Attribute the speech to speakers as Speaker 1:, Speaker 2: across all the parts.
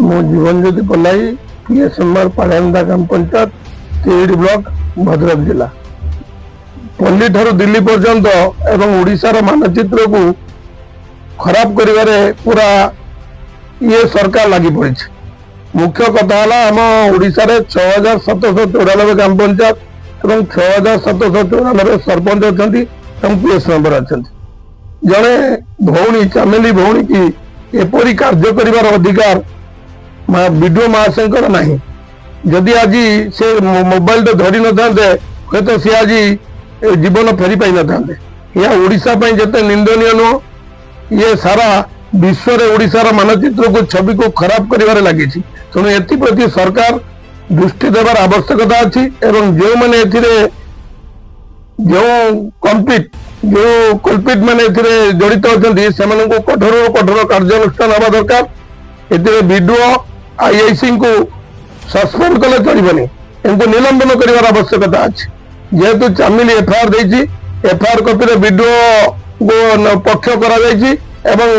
Speaker 1: मो जीवन ज्योति पल्लाई पीएसएमआर पाड़ामुंडा ग्राम पंचायत तेड़ ब्लॉक भद्रक जिला पल्ली ठारू दिल्ली पर्यंत एवं ओडिशार मानचित्र को खराब करिवारे पूरा ये सरकार लगी पड़ी। मुख्य कथा आम ओडिशा रे 6794 ग्राम पंचायत और 6794 सरपंच अच्छा पीएस मेंबर अच्छा जड़े भौणी चामेली भौणी की एपरी कार्य करिवार अधिकार विडियो महाशंकर नहीं। जदि आज से मोबाइल तो धरी न था हे तो सी आज जीवन फेरी पाई न या ओडिशा जिते निंदनीय नुह ये सारा विश्व रे ओडिशार मानचित्र को छवि को खराब करिवारे लगी। तेणु एप्रति सरकार दृष्टि देवार आवश्यकता अच्छी एवं जो मैंने जो कल्पित जो कल्पित मैंने जड़ित अच्छा से कठोर कठोर कार्यानुष्ठान हवा दरकार। ए वीडियो आईआईसी को सस्पेंड कले चलबनी इनको निलंबन कर आवश्यकता अच्छी। जेहेतु चामिली एफआईआर देती एफआईआर कॉपी रे वीडियो को पक्ष करा एवं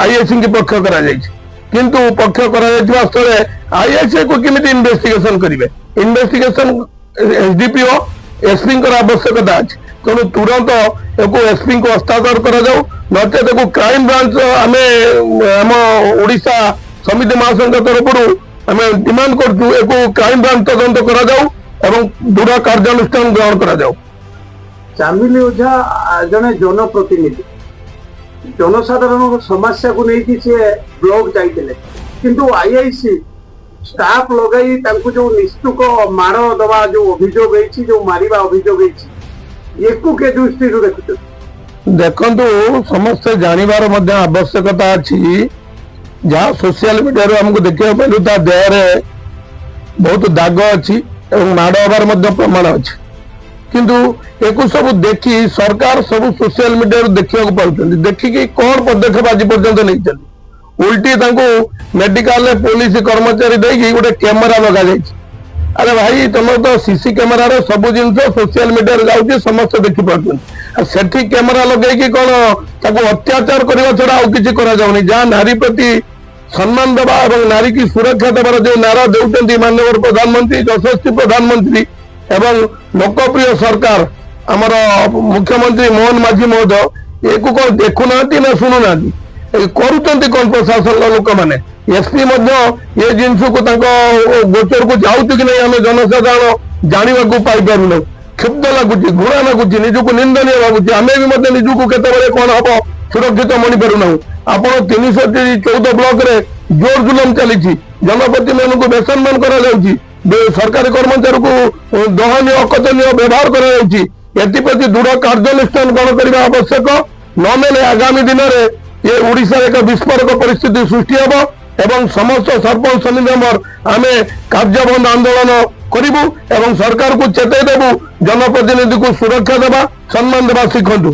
Speaker 1: आईआईसी की पक्ष करा किंतु पक्ष करा स्थले आईआईसी को किमिति इन्वेस्टिगेशन करेंगे इन्वेस्टिगेशन एसडीपीओ एसपी आवश्यकता अच्छी। तेणु तुरंत एसपी को हस्तांतर करा नचेत क्राइम ब्रांच आम आम ओडिशा समिति महासंघ तरफ आम डिमांड करूँ क्राइम ब्रांच तदंत करा दृढ़ कार्यानुष्ठान ग्रहण करा।
Speaker 2: चामिली ओझा जड़े जनप्रतिनिधि जनसाधारण समस्या को लेकिन से ब्लॉक जाइए किंतु आईआईसी स्टाफ लगाई जो निस्तुक माड़ दवा जो अभियोग जो मारिबा अभियोग के दृष्टि देखु
Speaker 1: देखु समस्ते जानवर आवश्यकता अच्छी। जहाँ सोशल मीडिया आमको देखा पालू ता देह बहुत दाग अच्छी माड़ हबार प्रमाण अच्छी किंतु एको सब देखी सरकार सब सोशल मीडिया देखा पाँच देखिकी कौन पदक्षेप आज पर्यंत नहीं उल्टी मेडिकल पुलिस कर्मचारी देकी गोटे कैमेरा लगा जाए। अरे भाई तुम तो सीसी कैमेरा रे सब जिन सोशल मीडिया जाऊँगी समस्त देखी पार्टी से कैमेरा लगे कौन अत्याचार करने छड़ा आउ कि जहाँ नारी प्रति सम्मान देवा और नारी की सुरक्षा देवार जो नारा दे माननीय प्रधानमंत्री यशस्वी प्रधानमंत्री एवं लोकप्रिय सरकार आमर मुख्यमंत्री मोहन माझी महोदय एक कौन देखुना ना शुणुना करुँच कौन प्रशासन लोक मैंने एसपी ये जिनस को गोचर को जाऊँ कि नहीं आम जनसाधारण जानवा पाइपार क्षुब्ध लगुच घृणा लगुच निजक निंदनीय लगुच आम भी निजक केत कौन हम सुरक्षित मनी पारूना। आप 314 ब्लॉक रे जोर जुलम चली जनप्रति मान को बेसम्मान कर सरकारी कर्मचारी को दहनीय अकथनीय व्यवहार करप्रति दृढ़ कार्यानुष्ठान ग्रहण करने आवश्यक नमेले आगामी दिन में ये ओडिशा एक विस्फोरक परिस्थिति सृष्टि हेब एवं समस्त सरपंच समिति मेंबर आम कार्यबंद आंदोलन करूँ एवं सरकार को चेतई देबू जनप्रतिनिधि को सुरक्षा देवा सम्मान देवा शिखु।